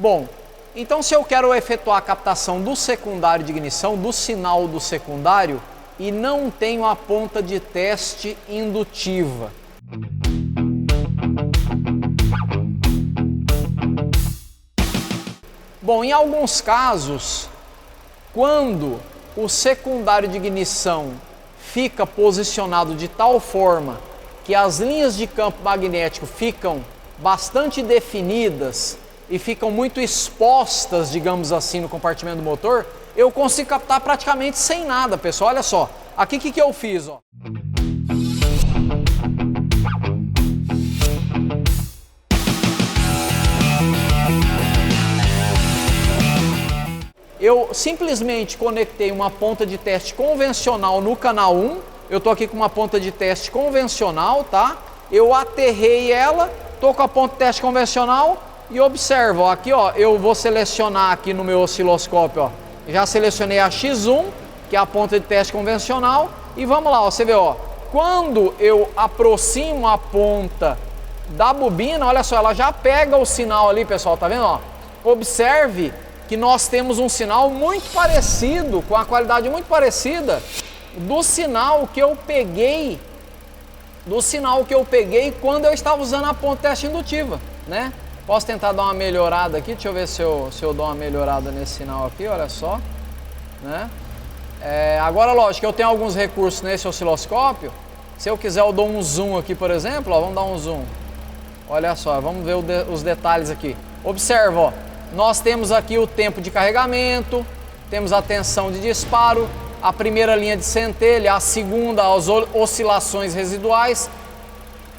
Bom, então se eu quero efetuar a captação do secundário de ignição, do sinal do secundário, e não tenho a ponta de teste indutiva. Bom, em alguns casos, quando o secundário de ignição fica posicionado de tal forma que as linhas de campo magnético ficam bastante definidas e ficam muito expostas, digamos assim, no compartimento do motor, eu consigo captar praticamente sem nada, pessoal. Olha só, aqui o que eu fiz, ó. Eu simplesmente conectei uma ponta de teste convencional no canal 1, eu estou aqui com uma ponta de teste convencional, tá? Eu aterrei ela, estou com a ponta de teste convencional e observo, ó, aqui ó, eu vou selecionar aqui no meu osciloscópio, ó, já selecionei a X1, que é a ponta de teste convencional, e vamos lá, ó, você vê, ó, quando eu aproximo a ponta da bobina, olha só, ela já pega o sinal ali, pessoal, tá vendo, ó? Observe que nós temos um sinal muito parecido, com a qualidade muito parecida do sinal que eu peguei, quando eu estava usando a ponta de teste indutiva, né? Posso tentar dar uma melhorada aqui, deixa eu ver se eu dou uma melhorada nesse sinal aqui, olha só, né? Agora, lógico, eu tenho alguns recursos nesse osciloscópio, se eu quiser eu dou um zoom aqui, por exemplo, ó, vamos dar um zoom, olha só, vamos ver os detalhes aqui, observa, ó, nós temos aqui o tempo de carregamento, temos a tensão de disparo, a primeira linha de centelha, a segunda, as oscilações residuais.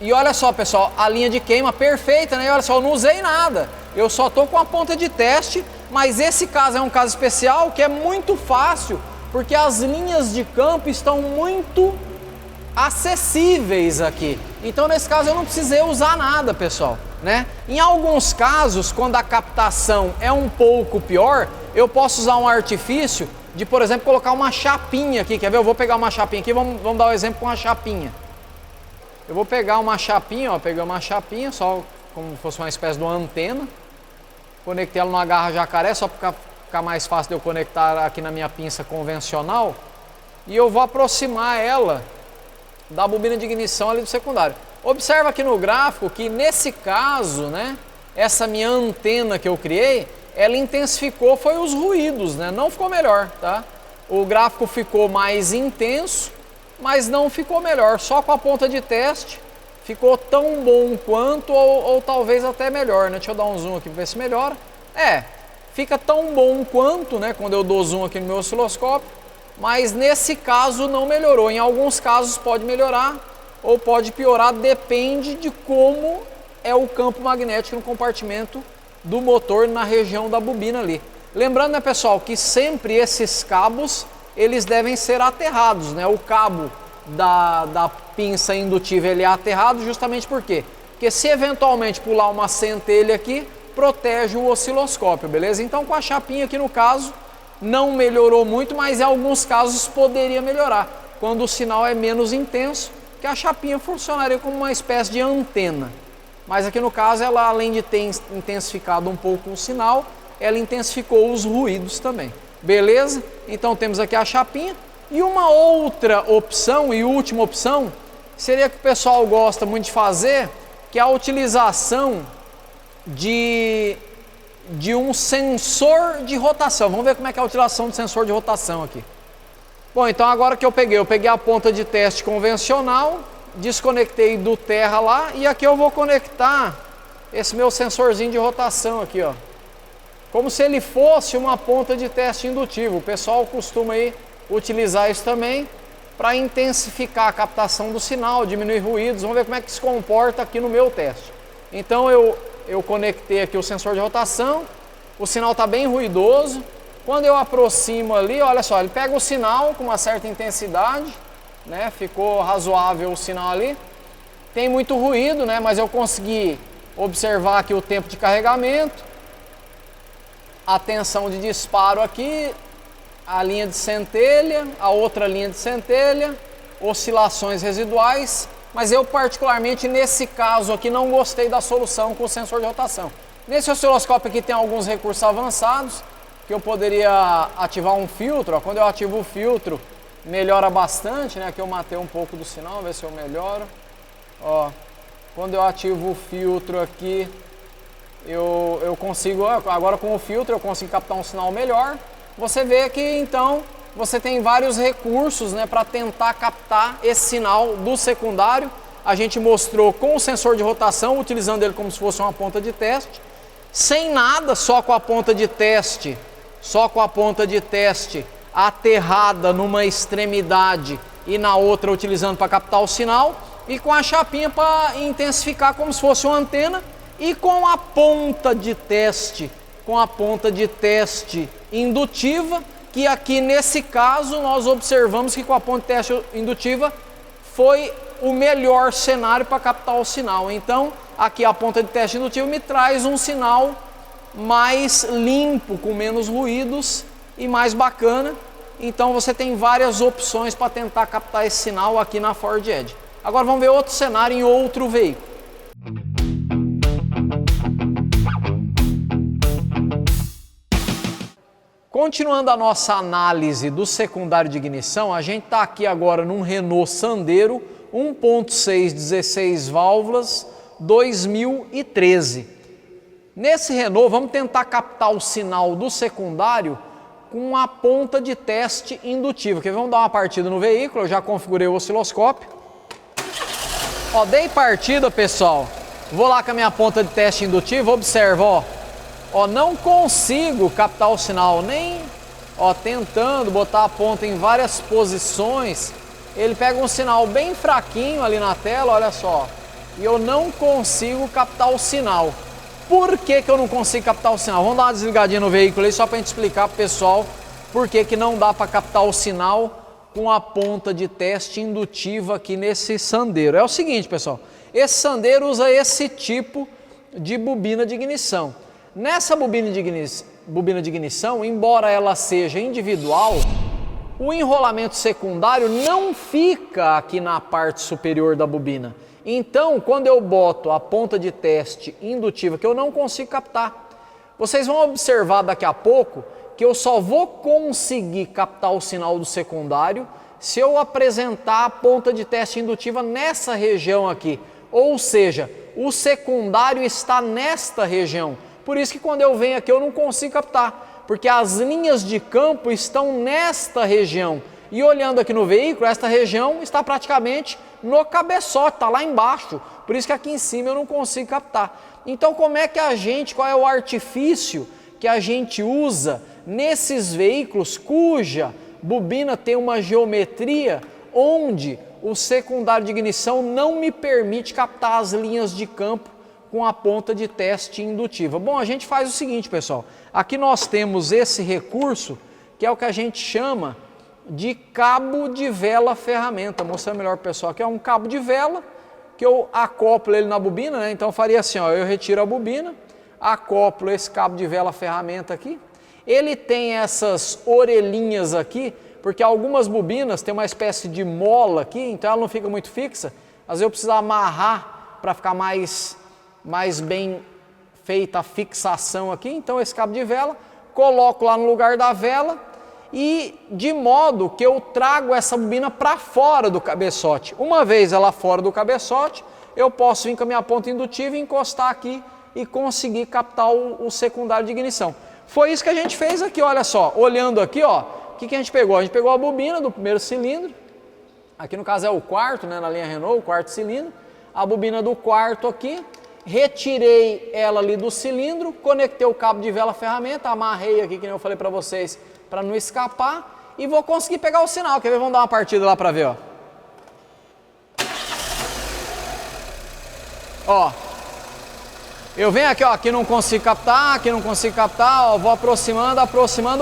E olha só, pessoal, a linha de queima perfeita, né? Olha só, eu não usei nada, eu só estou com a ponta de teste, mas esse caso é um caso especial que é muito fácil, porque as linhas de campo estão muito acessíveis aqui. Então, nesse caso, eu não precisei usar nada, pessoal, né? Em alguns casos, quando a captação é um pouco pior, eu posso usar um artifício de, por exemplo, colocar uma chapinha aqui. Quer ver? Eu vou pegar uma chapinha aqui, vamos dar um exemplo com a chapinha. Eu vou pegar uma chapinha, ó, peguei uma chapinha, só como se fosse uma espécie de uma antena. Conectei ela numa garra jacaré, só para ficar mais fácil de eu conectar aqui na minha pinça convencional. E eu vou aproximar ela da bobina de ignição ali do secundário. Observa aqui no gráfico que nesse caso, né, essa minha antena que eu criei, ela intensificou foi os ruídos, né? Não ficou melhor, tá? O gráfico ficou mais intenso, mas não ficou melhor. Só com a ponta de teste ficou tão bom quanto ou talvez até melhor, né? Deixa eu dar um zoom aqui para ver se melhora. Fica tão bom quanto, né, quando eu dou zoom aqui no meu osciloscópio. Mas nesse caso não melhorou. Em alguns casos pode melhorar ou pode piorar, depende de como é o campo magnético no compartimento do motor na região da bobina ali. Lembrando, né, pessoal, que sempre esses cabos eles devem ser aterrados, né? O cabo da pinça indutiva ele é aterrado justamente por quê? Porque se eventualmente pular uma centelha aqui, protege o osciloscópio, beleza? Então com a chapinha aqui no caso, não melhorou muito, mas em alguns casos poderia melhorar, quando o sinal é menos intenso, que a chapinha funcionaria como uma espécie de antena. Mas aqui no caso, ela além de ter intensificado um pouco o sinal, ela intensificou os ruídos também. Beleza? Então temos aqui a chapinha. E uma outra opção e última opção, seria que o pessoal gosta muito de fazer, que é a utilização de um sensor de rotação. Vamos ver como é que é a utilização do sensor de rotação aqui. Bom, então agora que eu peguei a ponta de teste convencional, desconectei do terra lá e aqui eu vou conectar esse meu sensorzinho de rotação aqui, ó. Como se ele fosse uma ponta de teste indutivo. O pessoal costuma aí utilizar isso também para intensificar a captação do sinal, diminuir ruídos. Vamos ver como é que se comporta aqui no meu teste. Então eu conectei aqui o sensor de rotação, o sinal está bem ruidoso. Quando eu aproximo ali, olha só, ele pega o sinal com uma certa intensidade, né? Ficou razoável o sinal ali. Tem muito ruído, né? Mas eu consegui observar aqui o tempo de carregamento, a tensão de disparo aqui, a linha de centelha, a outra linha de centelha, oscilações residuais. Mas eu particularmente nesse caso aqui não gostei da solução com o sensor de rotação. Nesse osciloscópio aqui tem alguns recursos avançados, que eu poderia ativar um filtro. Ó. Quando eu ativo o filtro, melhora bastante, né? Aqui eu matei um pouco do sinal, ver se eu melhoro. Ó, quando eu ativo o filtro aqui, eu consigo, agora com o filtro eu consigo captar um sinal melhor. Você vê que então você tem vários recursos, né, para tentar captar esse sinal do secundário. A gente mostrou com o sensor de rotação, utilizando ele como se fosse uma ponta de teste, sem nada, só com a ponta de teste, aterrada numa extremidade e na outra utilizando para captar o sinal, e com a chapinha para intensificar como se fosse uma antena, e com a ponta de teste, indutiva, que aqui nesse caso nós observamos que com a ponta de teste indutiva foi o melhor cenário para captar o sinal. Então aqui a ponta de teste indutiva me traz um sinal mais limpo, com menos ruídos e mais bacana. Então você tem várias opções para tentar captar esse sinal aqui na Ford Edge. Agora vamos ver outro cenário em outro veículo. Continuando a nossa análise do secundário de ignição, a gente está aqui agora num Renault Sandero 1.6 16 válvulas 2013. Nesse Renault vamos tentar captar o sinal do secundário com a ponta de teste indutiva. Vamos dar uma partida no veículo, eu já configurei o osciloscópio. Ó, dei partida, pessoal. Vou lá com a minha ponta de teste indutiva, observa, ó. Ó, não consigo captar o sinal, nem tentando botar a ponta em várias posições. Ele pega um sinal bem fraquinho ali na tela, olha só. E eu não consigo captar o sinal. Por que eu não consigo captar o sinal? Vamos dar uma desligadinha no veículo aí só para a gente explicar para o pessoal por que não dá para captar o sinal com a ponta de teste indutiva aqui nesse Sandero. É o seguinte, pessoal, esse Sandero usa esse tipo de bobina de ignição. Nessa bobina de ignição, embora ela seja individual, o enrolamento secundário não fica aqui na parte superior da bobina. Então, quando eu boto a ponta de teste indutiva, que eu não consigo captar, vocês vão observar daqui a pouco que eu só vou conseguir captar o sinal do secundário se eu apresentar a ponta de teste indutiva nessa região aqui. Ou seja, o secundário está nesta região. Por isso que quando eu venho aqui eu não consigo captar, porque as linhas de campo estão nesta região. E olhando aqui no veículo, esta região está praticamente no cabeçote, está lá embaixo. Por isso que aqui em cima eu não consigo captar. Então qual é o artifício que a gente usa nesses veículos cuja bobina tem uma geometria onde o secundário de ignição não me permite captar as linhas de campo com a ponta de teste indutiva? Bom, a gente faz o seguinte, pessoal. Aqui nós temos esse recurso que é o que a gente chama de cabo de vela ferramenta. Mostrando melhor para o pessoal, aqui é um cabo de vela que eu acoplo ele na bobina, né? Então eu faria assim, ó, eu retiro a bobina, acoplo esse cabo de vela ferramenta aqui. Ele tem essas orelhinhas aqui, porque algumas bobinas tem uma espécie de mola aqui, então ela não fica muito fixa. Às vezes eu preciso amarrar para ficar mais bem feita a fixação aqui. Então esse cabo de vela, coloco lá no lugar da vela e de modo que eu trago essa bobina para fora do cabeçote. Uma vez ela fora do cabeçote, eu posso vir com a minha ponta indutiva e encostar aqui e conseguir captar o secundário de ignição. Foi isso que a gente fez aqui, olha só. Olhando aqui, ó, o que a gente pegou? A gente pegou a bobina do primeiro cilindro, aqui no caso é o quarto, né, na linha Renault, o quarto cilindro, a bobina do quarto aqui, retirei ela ali do cilindro, conectei o cabo de vela ferramenta, amarrei aqui, que nem eu falei para vocês, para não escapar, e vou conseguir pegar o sinal. Quer ver? Vamos dar uma partida lá para ver, ó. Ó, eu venho aqui, ó, aqui não consigo captar, ó, vou aproximando,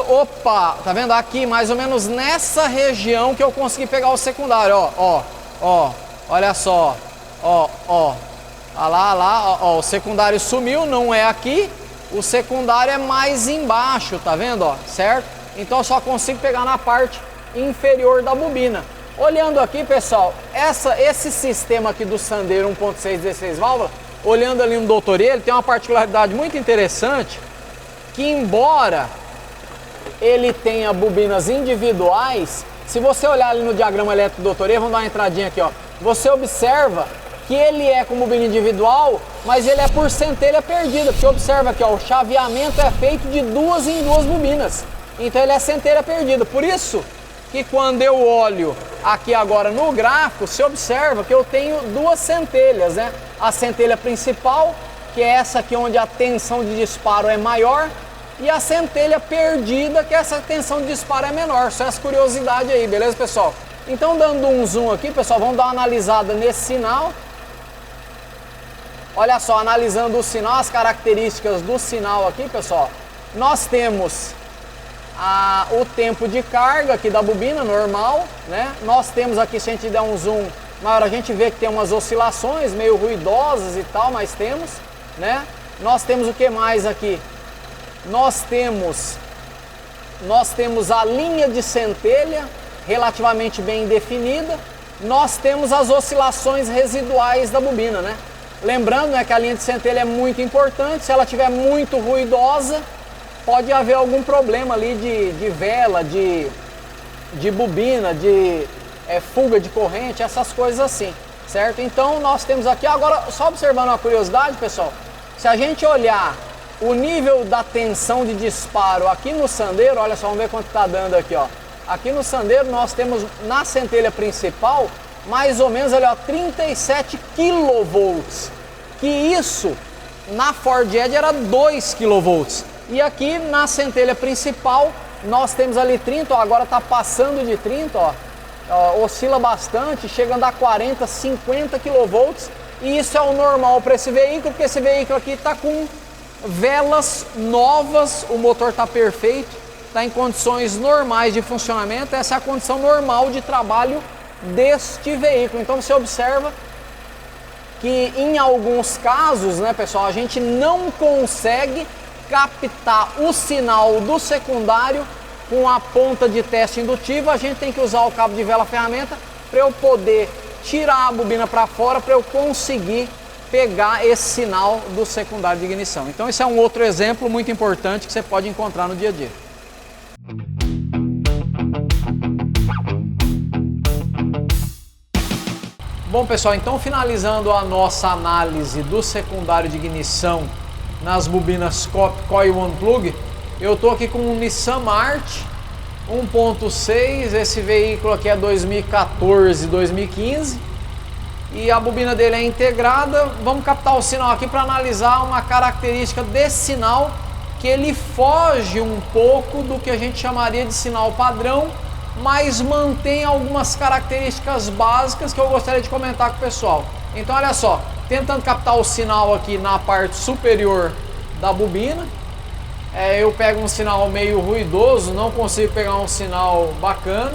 opa, tá vendo? Aqui, mais ou menos nessa região que eu consegui pegar o secundário, ó, olha só, ó, lá, ó, o secundário sumiu, não é aqui, o secundário é mais embaixo, tá vendo, ó, certo? Então eu só consigo pegar na parte inferior da bobina. Olhando aqui, pessoal, esse sistema aqui do Sandero 1.6 16 válvulas olhando ali no Doutor E, ele tem uma particularidade muito interessante, que embora ele tenha bobinas individuais, se você olhar ali no diagrama elétrico do Doutor E, vamos dar uma entradinha aqui, ó, você observa que ele é com bobina individual, mas ele é por centelha perdida, porque observa aqui, ó, o chaveamento é feito de 2 em 2 bobinas, então ele é centelha perdida. Por isso que quando eu olho aqui agora no gráfico, você observa que eu tenho 2 centelhas, né? A centelha principal, que é essa aqui onde a tensão de disparo é maior, e a centelha perdida, que essa tensão de disparo é menor. Só essa curiosidade aí, beleza, pessoal? Então, dando um zoom aqui, pessoal, vamos dar uma analisada nesse sinal. Olha só, analisando o sinal, as características do sinal aqui, pessoal. Nós temos o tempo de carga aqui da bobina, normal, né? Nós temos aqui, se a gente der um zoom maior, a gente vê que tem umas oscilações meio ruidosas e tal, mas temos, né? Nós temos o que mais aqui? Nós temos a linha de centelha relativamente bem definida. Nós temos as oscilações residuais da bobina, né? Lembrando, né, que a linha de centelha é muito importante. Se ela estiver muito ruidosa, pode haver algum problema ali de vela, de bobina, de fuga de corrente, essas coisas assim, certo? Então nós temos aqui, agora só observando uma curiosidade, pessoal, se a gente olhar o nível da tensão de disparo aqui no sandeiro, olha só, vamos ver quanto está dando aqui, ó. Aqui no sandeiro nós temos na centelha principal mais ou menos ali, ó, 37 kV, que isso na Ford Edge era 2 kV. E aqui na centelha principal nós temos ali 30, ó, agora está passando de 30, ó, oscila bastante, chegando a 40, 50 kV. E isso é o normal para esse veículo, porque esse veículo aqui está com velas novas, o motor está perfeito, está em condições normais de funcionamento. Essa é a condição normal de trabalho deste veículo. Então você observa que em alguns casos, né, pessoal, a gente não consegue captar o sinal do secundário com a ponta de teste indutivo. A gente tem que usar o cabo de vela ferramenta para eu poder tirar a bobina para fora, para eu conseguir pegar esse sinal do secundário de ignição. Então esse é um outro exemplo muito importante que você pode encontrar no dia a dia. Bom, pessoal, então finalizando a nossa análise do secundário de ignição nas bobinas COP Coil One Plug, eu estou aqui com um Nissan March 1.6, esse veículo aqui é 2014, 2015, e a bobina dele é integrada. Vamos captar o sinal aqui para analisar uma característica desse sinal, que ele foge um pouco do que a gente chamaria de sinal padrão, mas mantém algumas características básicas que eu gostaria de comentar com o pessoal. Então olha só, tentando captar o sinal aqui na parte superior da bobina, eu pego um sinal meio ruidoso, não consigo pegar um sinal bacana.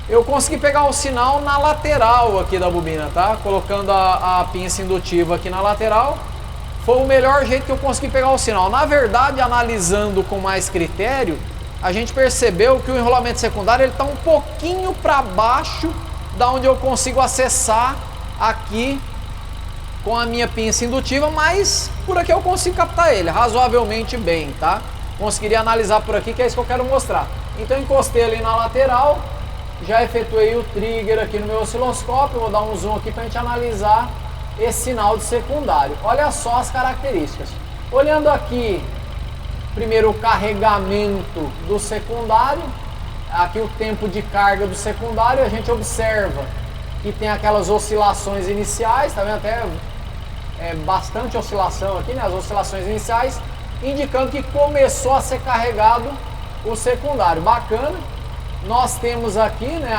Eu consegui pegar o sinal na lateral aqui da bobina, tá? Colocando a pinça indutiva aqui na lateral, foi o melhor jeito que eu consegui pegar o sinal. Na verdade, analisando com mais critério, a gente percebeu que o enrolamento secundário ele está um pouquinho para baixo da onde eu consigo acessar aqui com a minha pinça indutiva, mas por aqui eu consigo captar ele razoavelmente bem, tá? Conseguiria analisar por aqui, que é isso que eu quero mostrar. Então encostei ali na lateral, já efetuei o trigger aqui no meu osciloscópio, vou dar um zoom aqui para a gente analisar esse sinal de secundário. Olha só as características. Olhando aqui, primeiro o carregamento do secundário, aqui o tempo de carga do secundário, a gente observa que tem aquelas oscilações iniciais, tá vendo? Até bastante oscilação aqui, né? As oscilações iniciais, indicando que começou a ser carregado o secundário. Bacana. Nós temos aqui, né,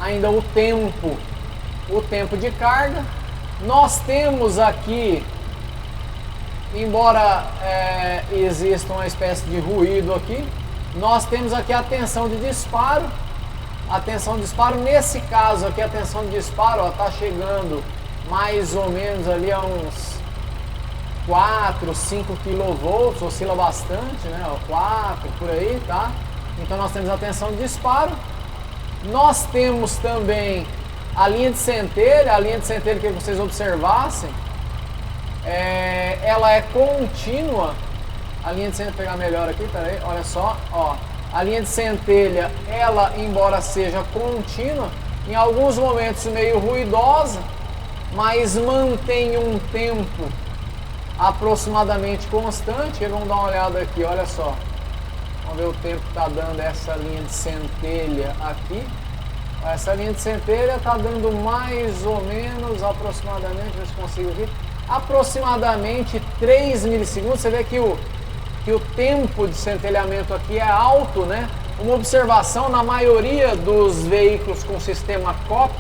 ainda o tempo de carga. Nós temos aqui, embora exista uma espécie de ruído aqui, nós temos aqui a tensão de disparo. A tensão de disparo, nesse caso aqui, a tensão de disparo está chegando mais ou menos ali a uns 4, 5 kV, oscila bastante, né? 4 por aí, tá? Então nós temos a tensão de disparo. Nós temos também a linha de centelha que vocês observassem, ela é contínua. A linha de centelha, pegar melhor aqui, peraí, olha só, ó. A linha de centelha, ela, embora seja contínua, em alguns momentos meio ruidosa, mas mantém um tempo aproximadamente constante. Vamos dar uma olhada aqui, olha só. Vamos ver o tempo que está dando essa linha de centelha aqui. Essa linha de centelha está dando mais ou menos, aproximadamente, ver se consigo aqui, aproximadamente 3 milissegundos. Você vê que o tempo de centelhamento aqui é alto, né? Uma observação, na maioria dos veículos com sistema COP,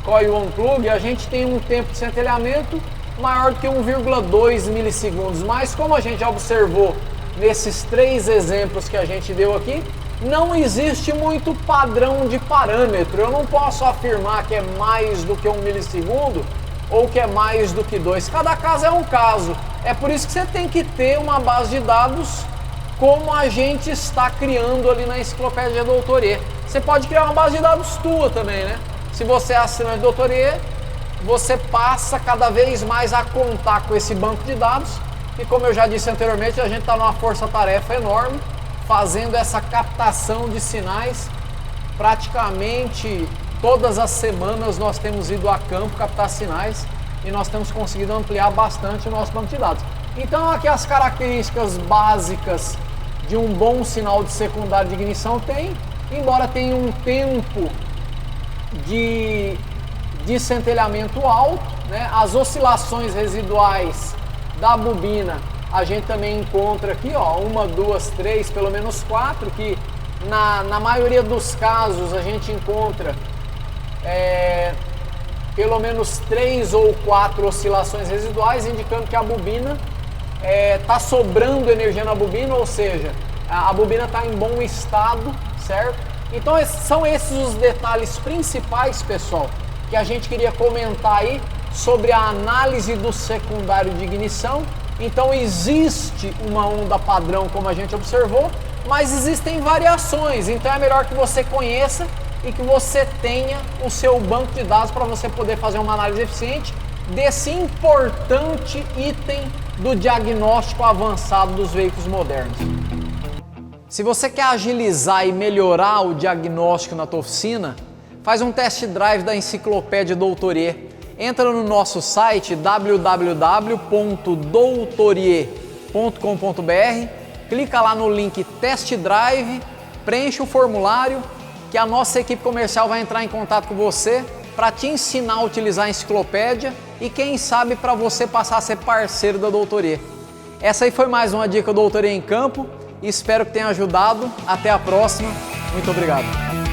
Coil On Plug, a gente tem um tempo de centelhamento maior do que 1,2 milissegundos, mas como a gente já observou nesses 3 exemplos que a gente deu aqui, não existe muito padrão de parâmetro. Eu não posso afirmar que é mais do que 1 milissegundo ou que é mais do que 2. Cada caso é um caso. É por isso que você tem que ter uma base de dados como a gente está criando ali na Enciclopédia Doutor E. Você pode criar uma base de dados tua também, né? Se você é assinante Doutor E, você passa cada vez mais a contar com esse banco de dados. E como eu já disse anteriormente, a gente está numa força-tarefa enorme, fazendo essa captação de sinais. Praticamente todas as semanas nós temos ido a campo captar sinais e nós temos conseguido ampliar bastante o nosso banco de dados. Então aqui as características básicas de um bom sinal de secundário de ignição tem, embora tenha um tempo de centelhamento alto, né? As oscilações residuais da bobina a gente também encontra aqui, ó, 1, 2, 3, pelo menos 4, que na maioria dos casos a gente encontra pelo menos 3 ou 4 oscilações residuais, indicando que a bobina está sobrando energia na bobina, ou seja, a bobina está em bom estado, certo? Então são esses os detalhes principais, pessoal, que a gente queria comentar aí sobre a análise do secundário de ignição. Então existe uma onda padrão, como a gente observou, mas existem variações. Então é melhor que você conheça e que você tenha o seu banco de dados para você poder fazer uma análise eficiente desse importante item do diagnóstico avançado dos veículos modernos. Se você quer agilizar e melhorar o diagnóstico na tua oficina, faz um test drive da Enciclopédia Doutor E. Entra no nosso site www.doutorie.com.br, clica lá no link Test Drive, preenche o formulário que a nossa equipe comercial vai entrar em contato com você para te ensinar a utilizar a enciclopédia e quem sabe para você passar a ser parceiro da Doutor E. Essa aí foi mais uma dica do Doutor E em Campo, espero que tenha ajudado. Até a próxima, muito obrigado.